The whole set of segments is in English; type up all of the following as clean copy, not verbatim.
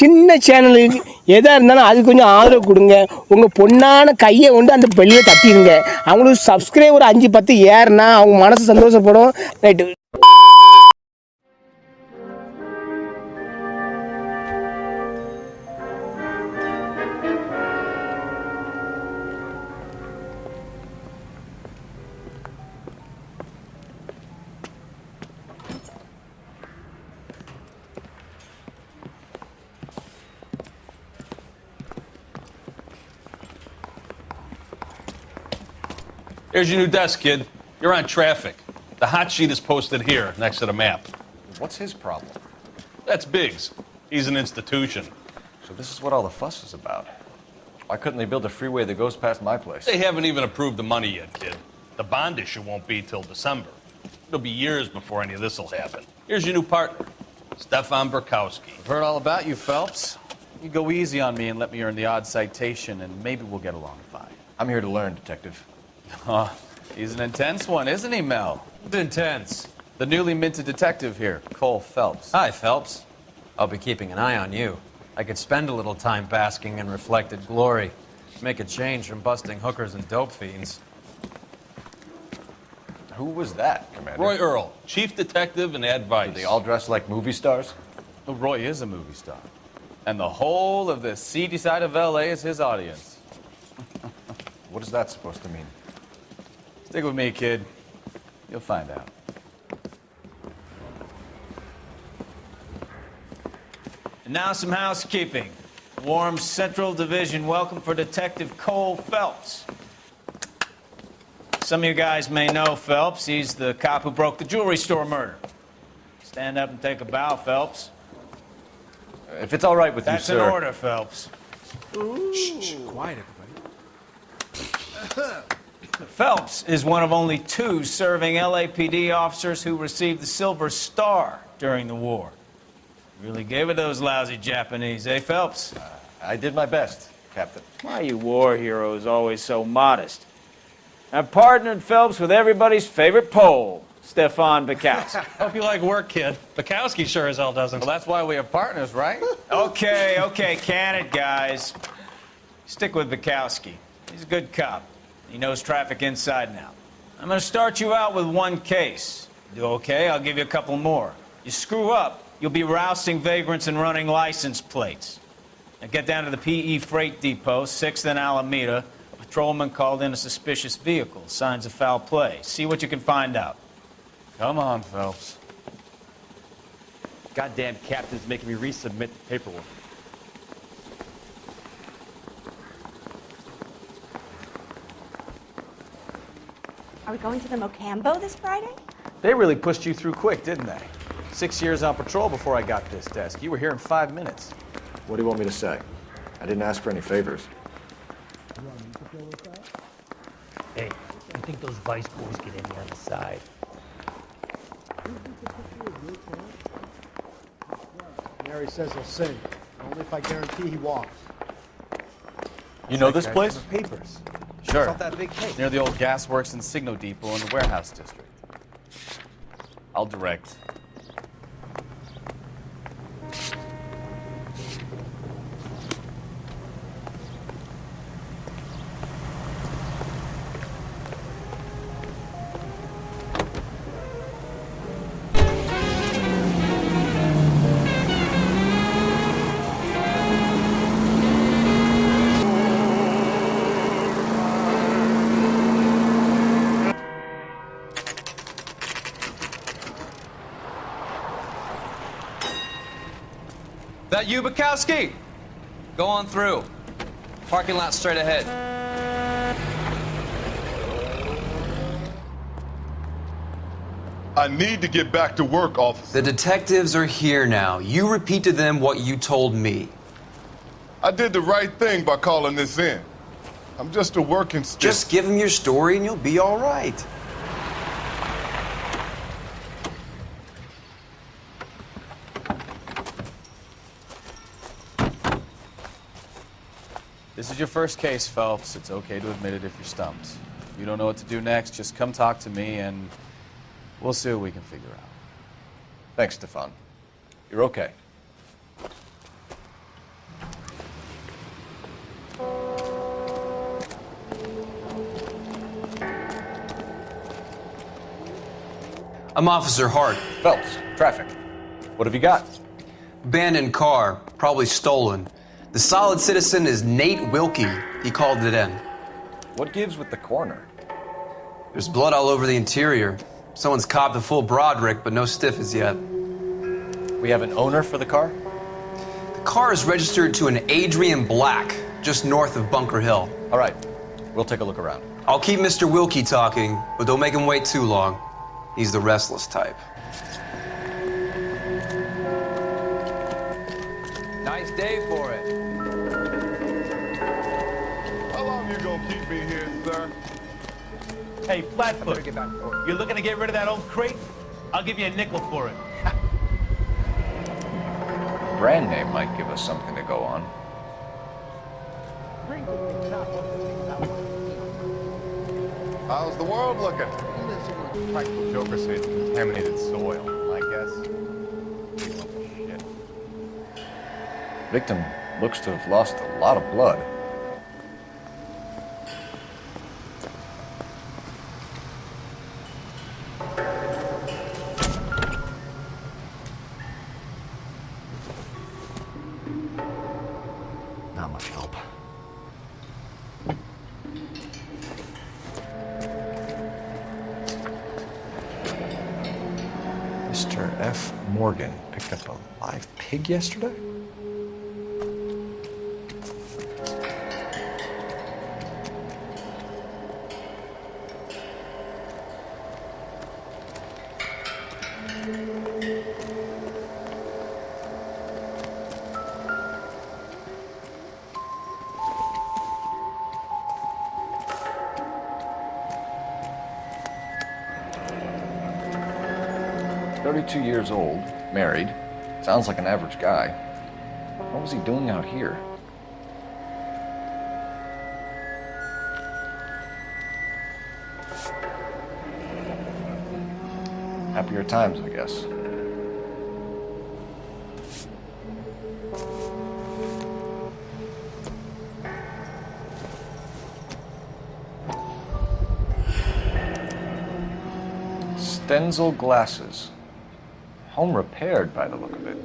சின்ன சேனலுக்கு எதாக இருந்தாலும் அது கொஞ்சம் ஆதரவு கொடுங்க. உங்கள் பொண்ணான கையை கொண்டு அந்த பெல்லில் தட்டிடுங்க. அவங்களுக்கு சப்ஸ்கிரைபர் 5 10 ஏறுனா அவங்க மனசு சந்தோஷப்படும். Right. Here's your new desk, kid. You're on traffic. The hot sheet is posted here, next to the map. What's his problem? That's Biggs. He's an institution. So this is what all the fuss is about. Why couldn't they build a freeway that goes past my place? They haven't even approved the money yet, kid. The bond issue won't be till December. It'll be years before any of this will happen. Here's your new partner, Stefan Burkowski. I've heard all about you, Phelps. You go easy on me and let me earn the odd citation, and maybe we'll get along fine. I'm here to learn, Detective. Oh, he's an intense one, isn't he, Mel? Intense. The newly minted detective here, Cole Phelps. Hi, Phelps. I'll be keeping an eye on you. I could spend a little time basking in reflected glory. Make a change from busting hookers and dope fiends. Who was that, Commander? Roy Earl, chief detective and advice. Do they all dress like movie stars? Oh, Roy is a movie star. And the whole of the seedy side of L.A. is his audience. What is that supposed to mean? Stick with me, kid. You'll find out. And now some housekeeping. Warm Central Division welcome for Detective Cole Phelps. Some of you guys may know Phelps. He's the cop who broke the jewelry store murder. Stand up and take a bow, Phelps. If it's all right with That's you, sir. an order, Phelps. Shh, quiet, everybody. Phelps is one of only 2 serving LAPD officers who received the Silver Star during the war. Really gave it those lousy Japanese, eh, Phelps? I did my best, Captain. Why are you war heroes always so modest? I've partnered Phelps with everybody's favorite Pole, Stefan Burkowski. Hope you like work, kid. Bukowski sure as hell doesn't. Well, that's why we have partners, right? Okay, can it, guys. Stick with Bukowski. He's a good cop. He knows traffic inside and out. I'm going to start you out with 1 case. Do okay? I'll give you a couple more. You screw up, you'll be rousting vagrants and running license plates. Now get down to the PE Freight Depot, 6th and Alameda. A patrolman called in a suspicious vehicle. Signs of foul play. See what you can find out. Come on, Phelps. Goddamn captain's making me resubmit the paperwork. Are we going to the Mocambo this Friday? They really pushed you through quick, didn't they? 6 years on patrol before I got this desk. You were here in 5 minutes. What do you want me to say? I didn't ask for any favors. Hey, I think those vice boys get in on the side. Mary says he'll sing, only if I guarantee he walks. You know this place? Papers. Sure. It's not that big case. Near the old gasworks and Signo Depot in the warehouse district. I'll direct. That you, Bukowski? Go on through. Parking lot straight ahead. I need to get back to work, officer. The detectives are here now. You repeat to them what you told me. I did the right thing by calling this in. I'm just a working stick. Just give them your story and you'll be all right. This is your first case, Phelps. It's okay to admit it if you're stumped. If you don't know what to do next, just come talk to me and we'll see what we can figure out. Thanks, Stefan. You're okay. I'm Officer Hart. Phelps, traffic. What have you got? Abandoned car, probably stolen. The solid citizen is Nate Wilkie. He called it in. What gives with the coroner? There's blood all over the interior. Someone's copped a full Broderick, but no stiff as yet. We have an owner for the car? The car is registered to an Adrian Black, just north of Bunker Hill. All right, we'll take a look around. I'll keep Mr. Wilkie talking, but don't make him wait too long. He's the restless type. Nice day for it. How long you gonna keep me here, sir? Hey, Flatfoot, you're looking to get rid of that old crate? I'll give you a nickel for it. Brand name might give us something to go on. How's the world looking? Practical Joker say it's contaminated soil. My guess, he went to shit. Victim looks to have lost a lot of blood. Not much help. Mr. F. Morgan picked up a live pig yesterday? "32 years old, married. Sounds like an average guy. What was he doing out here?" Happier times, I guess. Stenzel glasses. Home repaired by the look of it.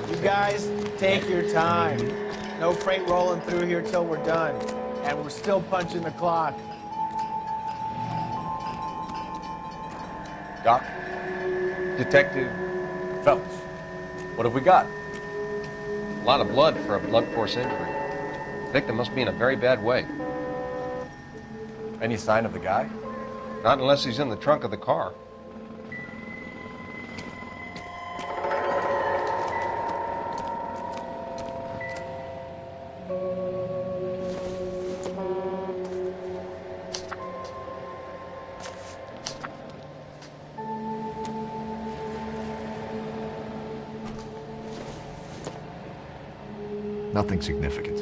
You guys, take your time. No freight rolling through here till we're done. And we're still punching the clock. Doc? Detective Phelps. What have we got? a lot of blood for a blunt force injury. The victim must be in a very bad way. Any sign of the guy? Not unless he's in the trunk of the car. Nothing significant.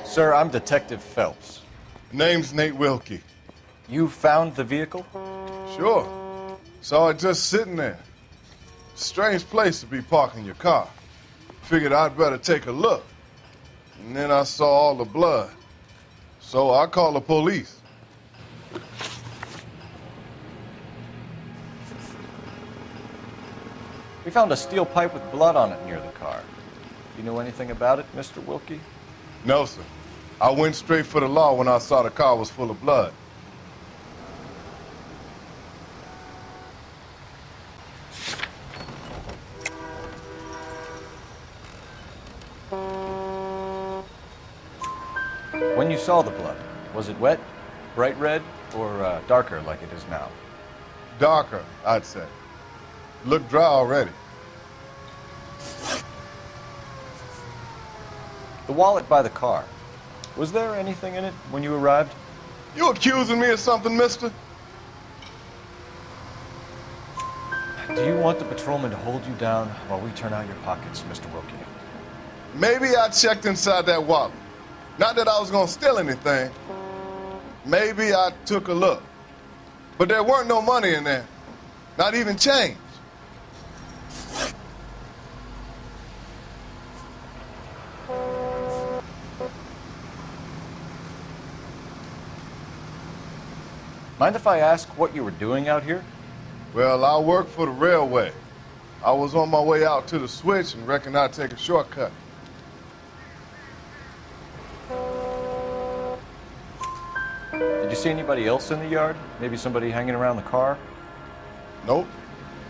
Sir, I'm Detective Phelps. Name's Nate Wilkie. You found the vehicle? Sure. Saw it just sitting there. Strange place to be parking your car. Figured I'd better take a look. And then I saw all the blood. So I called the police. We found a steel pipe with blood on it near the car. You know anything about it, Mr. Wilkie? No, sir. I went straight for the law when I saw the car was full of blood. When you saw the blood, was it wet, bright red, or darker like it is now? Darker, I'd say. Looked dry already. The wallet by the car. Was there anything in it when you arrived? You accusing me of something, mister? Do you want the patrolman to hold you down while we turn out your pockets, Mr. Wilkie? Maybe I checked inside that wallet. Not that I was gonna steal anything. Maybe I took a look. But there weren't no money in there. Not even change. Mind if I ask what you were doing out here? Well, I work for the railway. I was on my way out to the switch and reckoned I'd take a shortcut. Did you see anybody else in the yard? Maybe somebody hanging around the car? Nope.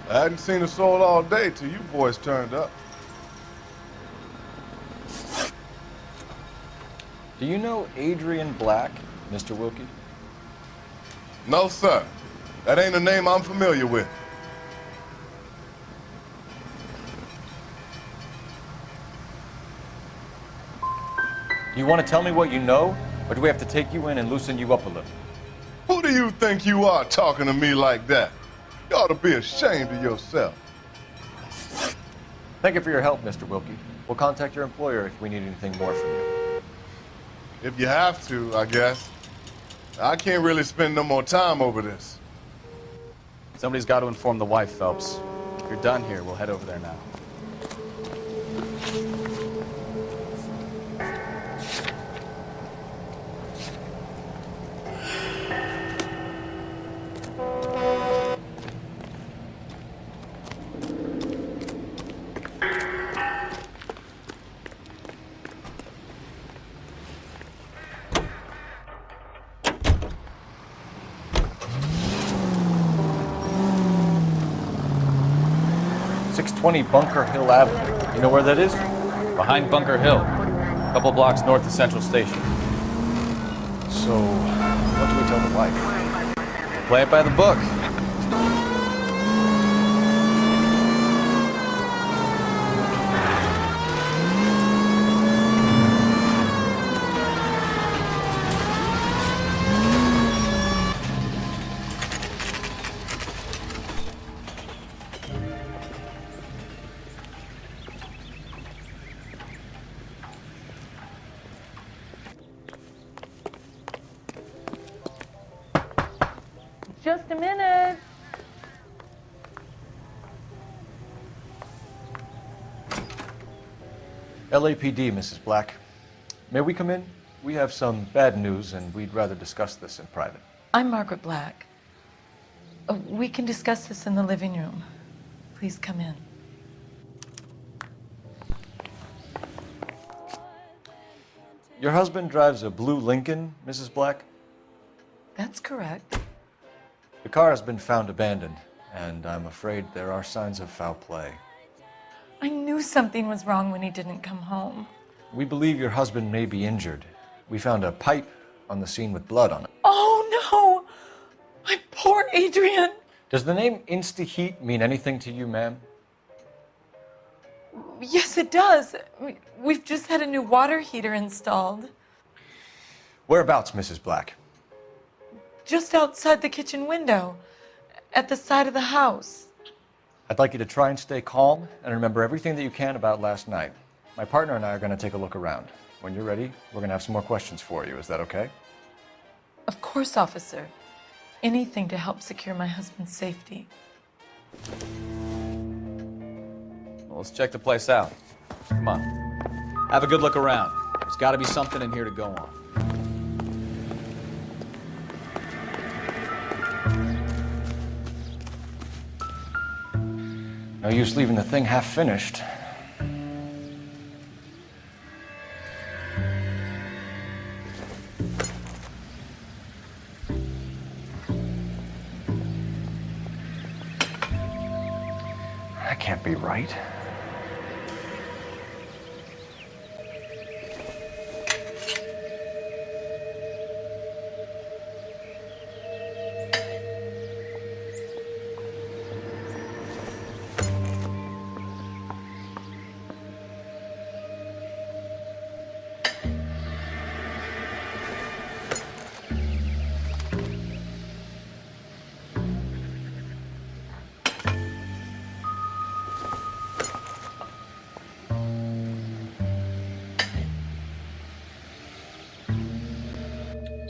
I hadn't seen a soul all day till you boys turned up. Do you know Adrian Black, Mr. Wilkie? No, sir. That ain't a name I'm familiar with. Do you want to tell me what you know, or do we have to take you in and loosen you up a little? Who do you think you are talking to me like that? You ought to be ashamed of yourself. Thank you for your help, Mr. Wilkie. We'll contact your employer if we need anything more from you. If you have to, I guess. I can't really spend no more time over this. Somebody's got to inform the wife, Phelps. If you're done here, we'll head over there now. Bunker Hill Avenue. You know where that is? Behind Bunker Hill, a couple blocks north of Central Station. So, what do we tell the wife? Play it by the book. Just a minute. LAPD, Mrs. Black. May we come in? We have some bad news, and we'd rather discuss this in private. I'm Margaret Black. We can discuss this in the living room. Please come in. Your husband drives a blue Lincoln, Mrs. Black? That's correct. The car has been found abandoned, and I'm afraid there are signs of foul play. I knew something was wrong when he didn't come home. We believe your husband may be injured. We found a pipe on the scene with blood on it. Oh, no! My poor Adrian! Does the name Insta-Heat mean anything to you, ma'am? Yes, it does. We've just had a new water heater installed. Whereabouts, Mrs. Black? Just outside the kitchen window, at the side of the house. I'd like you to try and stay calm and remember everything that you can about last night. My partner and I are going to take a look around. When you're ready, we're going to have some more questions for you. Is that okay? Of course, officer. Anything to help secure my husband's safety. Well, let's check the place out. Come on. Have a good look around. There's got to be something in here to go on. No use leaving the thing half finished. That can't be right.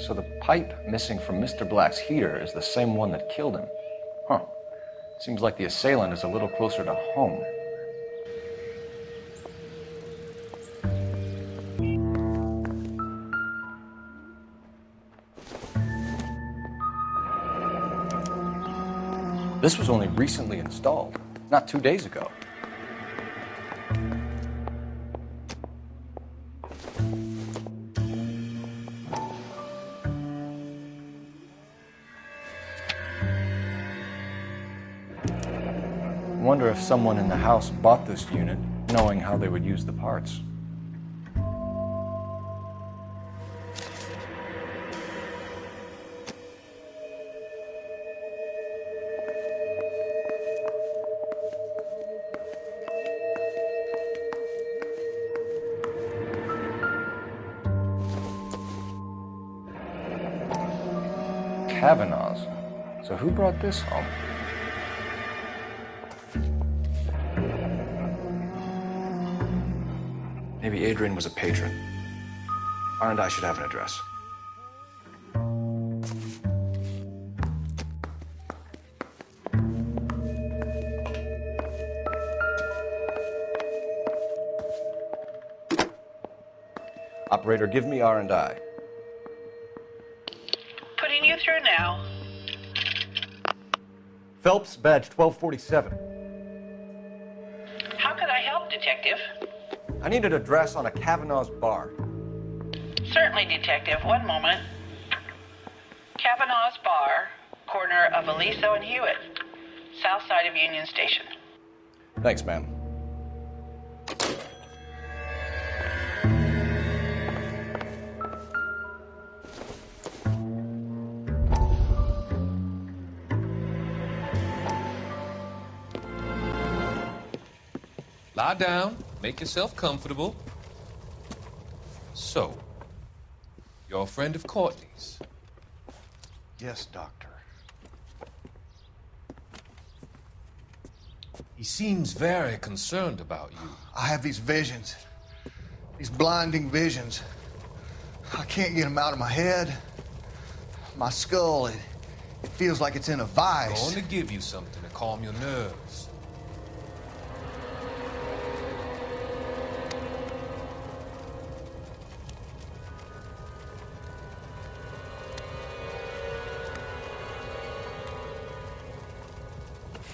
So the pipe missing from Mr. Black's heater is the same one that killed him. Huh. Seems like the assailant is a little closer to home. This was only recently installed, not 2 days ago. I wonder if someone in the house bought this unit knowing how they would use the parts. Kavanaugh's. So who brought this home? Maybe Adrian was a patron. R&I should have an address. Operator, give me R&I. Putting you through now. Phelps, badge 1247. How could I help, Detective? I need an address on a Kavanaugh's bar. Certainly, Detective. One moment. Kavanaugh's Bar, corner of Aliso and Hewitt, south side of Union Station. Thanks, ma'am. Lie down, make yourself comfortable. So, you're a friend of Courtney's? Yes, Doctor. He seems very concerned about you. I have these visions. These blinding visions. I can't get them out of my head. My skull, it feels like it's in a I'm vice. going to give you something to calm your nerves.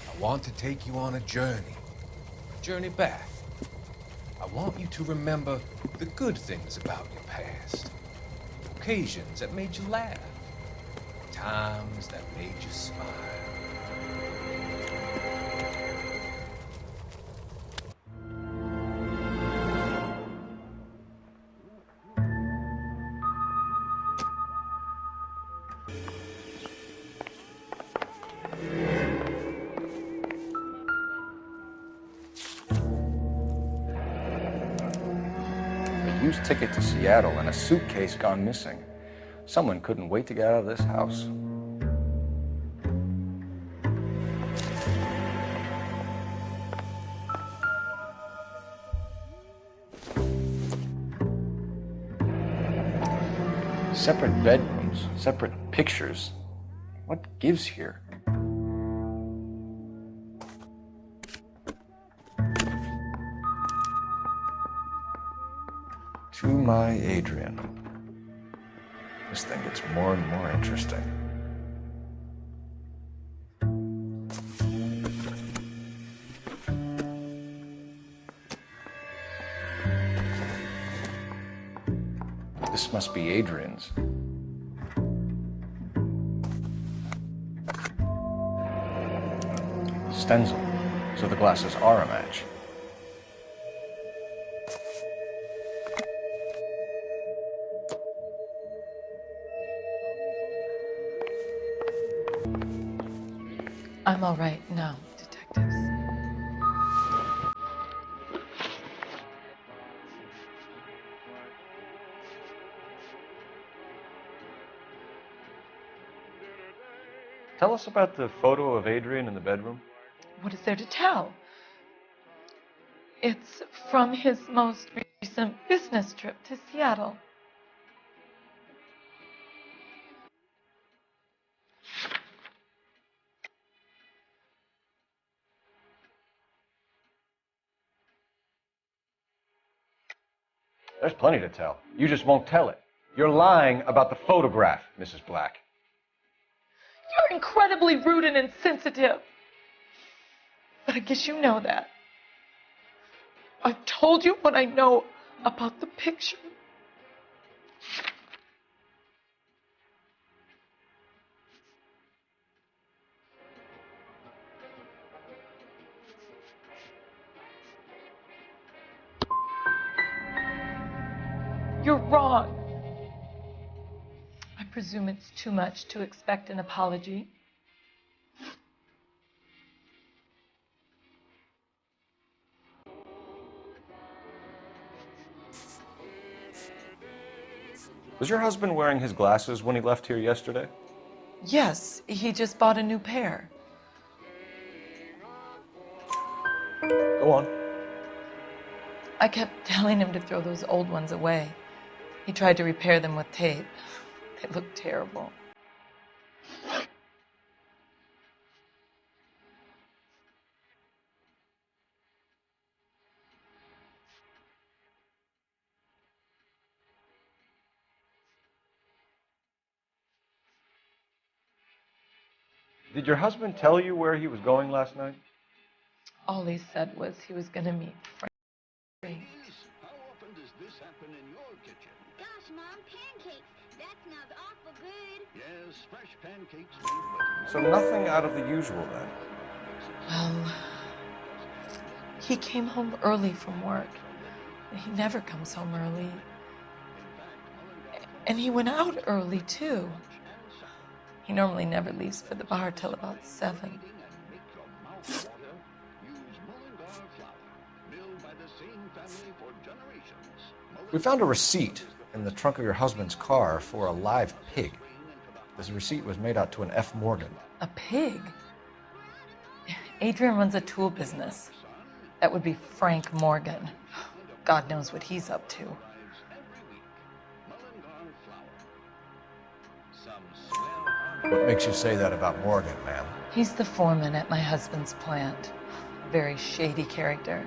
I want to take you on a journey back. I want you to remember the good things about your past, occasions that made you laugh, times that made you smile. A used ticket to Seattle and a suitcase gone missing. Someone couldn't wait to get out of this house. Separate bedrooms, separate pictures. What gives here? To my Adrian. This thing gets more and more interesting. This must be Adrian's. Stencil, so the glasses are a match. I'm all right now, detectives. Tell us about the photo of Adrian in the bedroom. What is there to tell? It's from his most recent business trip to Seattle. There's plenty to tell. You just won't tell it. You're lying about the photograph, Mrs. Black. You're incredibly rude and insensitive. But I guess you know that. I've told you what I know about the picture. You're wrong. I presume it's too much to expect an apology. Was your husband wearing his glasses when he left here yesterday? Yes, he just bought a new pair. Go on. I kept telling him to throw those old ones away. He tried to repair them with tape. They looked terrible. Did your husband tell you where he was going last night? All he said was he was going to meet Frank. How often does this happen in your kitchen? Gosh, Mom, pancakes. That smells awful good. Yes, fresh pancakes made with... So nothing out of the usual then? Well, he came home early from work. He never comes home early. And he went out early, too. He normally never leaves for the bar till about 7. We found a receipt in the trunk of your husband's car for a live pig. This receipt was made out to an F. Morgan. A pig? Adrian runs a tool business. That would be Frank Morgan. God knows what he's up to. What makes you say that about Morgan, ma'am? He's the foreman at my husband's plant. Very shady character.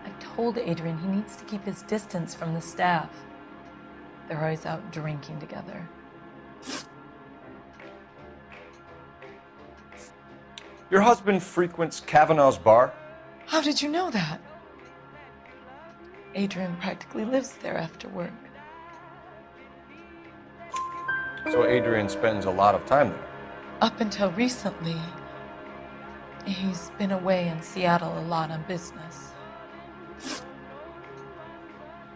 I've told Adrian he needs to keep his distance from the staff. They're always out drinking together. Your husband frequents Kavanaugh's bar? How did you know that? Adrian practically lives there after work. So Adrian spends a lot of time there? Up until recently, he's been away in Seattle a lot on business.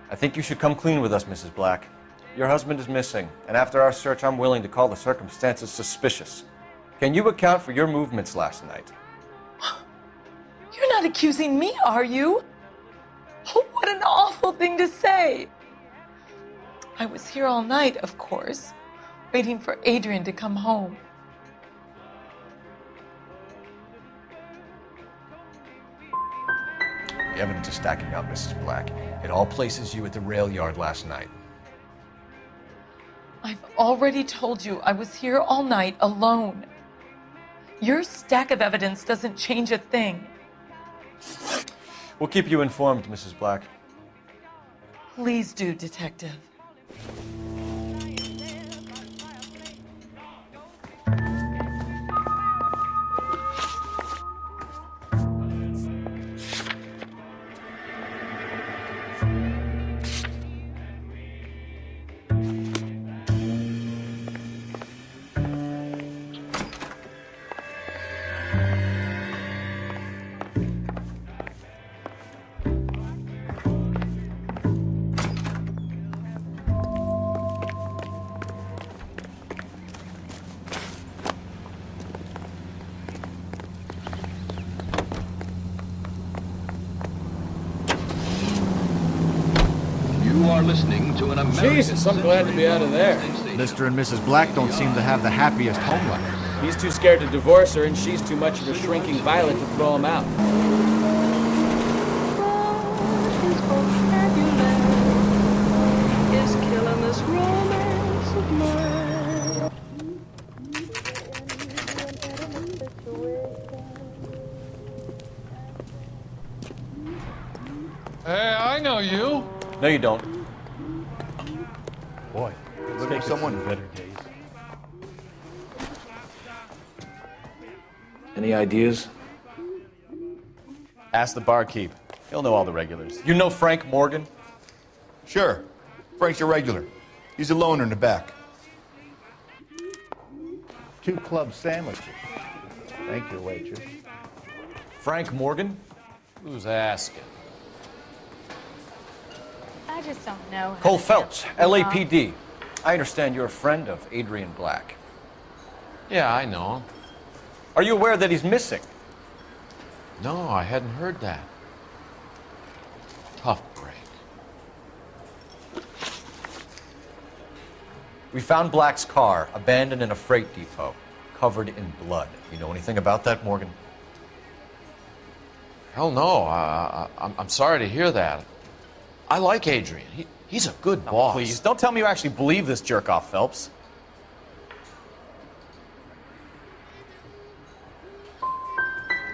I think you should come clean with us, Mrs. Black. Your husband is missing, and after our search, I'm willing to call the circumstances suspicious. Can you account for your movements last night? You're not accusing me, are you? Oh, what an awful thing to say. I was here all night, of course, waiting for Adrian to come home. The evidence is stacking up, Mrs. Black. It all places you at the rail yard last night. I've already told you I was here all night alone. Your stack of evidence doesn't change a thing. We'll keep you informed, Mrs. Black. Please do, Detective. You are listening to an American... Jesus, I'm glad to be out of there. Mr. and Mrs. Black don't seem to have the happiest home life. He's too scared to divorce her, and she's too much of a shrinking violet to throw him out. Hey, I know you. No, you don't. Boy, let's Looking take for someone? it to the better days. Any ideas? Ask the barkeep. He'll know all the regulars. You know Frank Morgan? Sure. Frank's a regular. He's a loner in the back. 2 club sandwiches. Thank you, waitress. Frank Morgan? Who's asking? I just don't know. how Cole to Phelps, handle it. LAPD. I understand you're a friend of Adrian Black. Yeah, I know him. Are you aware that he's missing? No, I hadn't heard that. Tough break. We found Black's car abandoned in a freight depot, covered in blood. You know anything about that, Morgan? Hell no. I'm sorry to hear that. I like Adrian. He's a good boss. Please, don't tell me you actually believe this jerk-off, Phelps.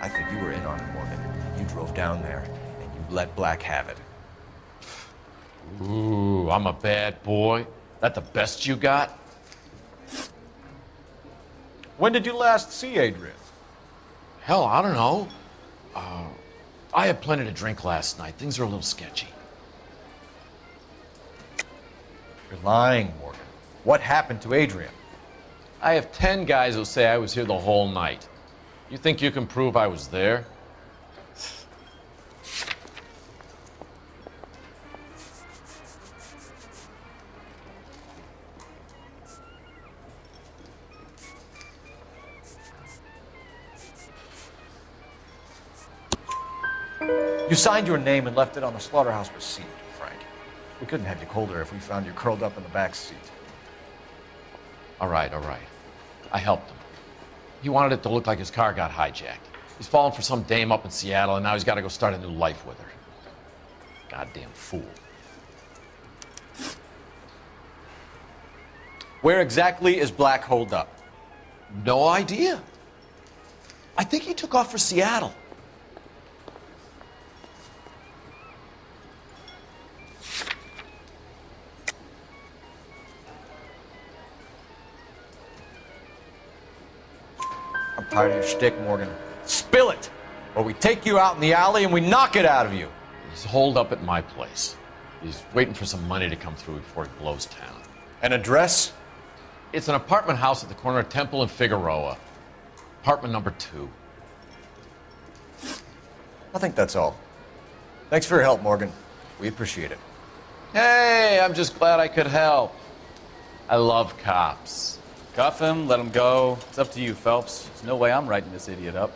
I think you were in on it, Morgan. You drove down there, and you let Black have it. Ooh, I'm a bad boy. That the best you got? When did you last see Adrian? Hell, I don't know. I had plenty to drink last night. Things are a little sketchy. You're lying, Morgan. What happened to Adrian? I have 10 guys who say I was here the whole night. You think you can prove I was there? You signed your name and left it on the slaughterhouse receipt, Frank. We couldn't have you colder if we found you curled up in the back seat. All right. I helped him. He wanted it to look like his car got hijacked. He's fallen for some dame up in Seattle, and now he's got to go start a new life with her. Goddamn fool. Where exactly is Black holed up? No idea. I think he took off for Seattle. I'm tired of your shtick, Morgan. Spill it, or we take you out in the alley and we knock it out of you. He's holed up at my place. He's waiting for some money to come through before he blows town. An address? It's an apartment house at the corner of Temple and Figueroa. Apartment number 2. I think that's all. Thanks for your help, Morgan. We appreciate it. Hey, I'm just glad I could help. I love cops. Cuff him, let him go. It's up to you, Phelps. There's no way I'm writing this idiot up.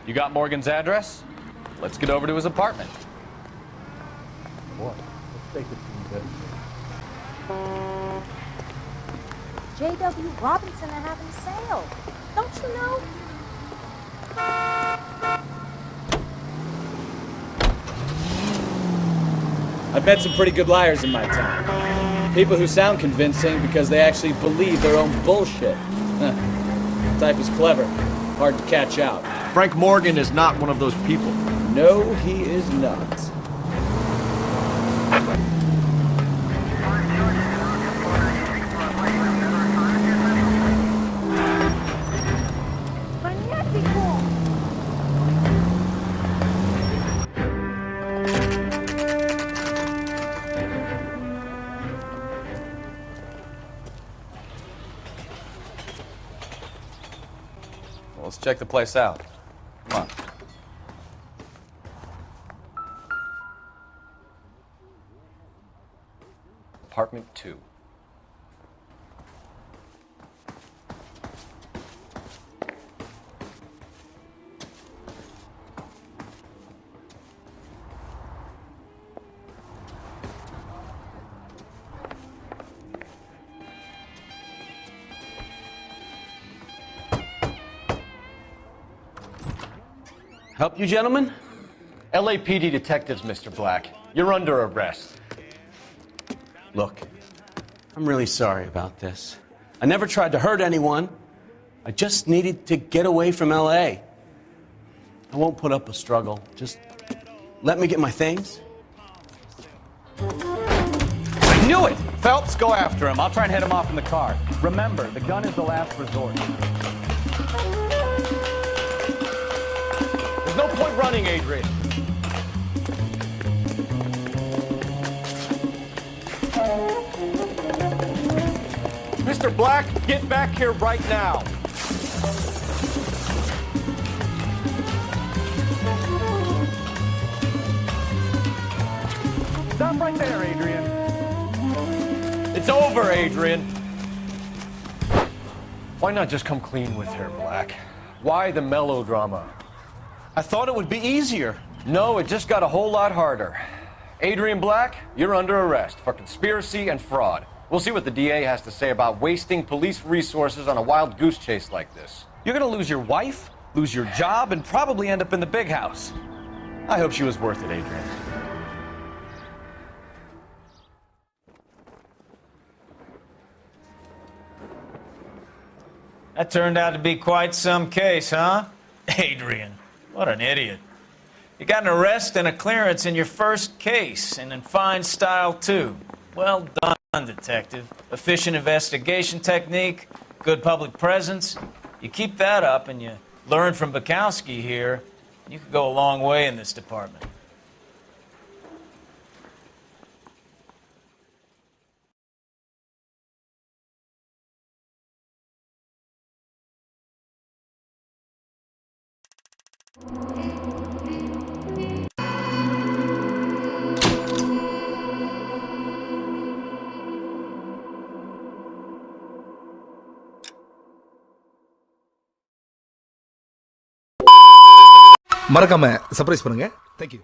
You got Morgan's address? Let's get over to his apartment. Boy, let's take it to the better days. J.W. Robinson are having a sale. Don't you know? I've met some pretty good liars in my time. People who sound convincing because they actually believe their own bullshit. The type is clever, hard to catch out. Frank Morgan is not one of those people. No, he is not. Well, let's check the place out. Come on. Apartment 2. Help you, gentlemen? LAPD detectives, Mr. Black. You're under arrest. Look, I'm really sorry about this. I never tried to hurt anyone. I just needed to get away from LA. I won't put up a struggle. Just let me get my things. I knew it! Phelps, go after him. I'll try and head him off in the car. Remember, the gun is the last resort. There's no point running, Adrian. Mr. Black, get back here right now. Stop right there, Adrian. It's over, Adrian. Why not just come clean with her, Black? Why the melodrama? I thought it would be easier. No, it just got a whole lot harder. Adrian Black, you're under arrest for conspiracy and fraud. We'll see what the DA has to say about wasting police resources on a wild goose chase like this. You're gonna lose your wife, lose your job, and probably end up in the big house. I hope she was worth it, Adrian. That turned out to be quite some case, huh? Adrian, what an idiot. You got an arrest and a clearance in your first case, and in fine style, too. Well done, detective. Efficient investigation technique, good public presence. You keep that up and you learn from Bukowski here, you could go a long way in this department. மறக்காம surprise பண்ணுங்க. Thank you.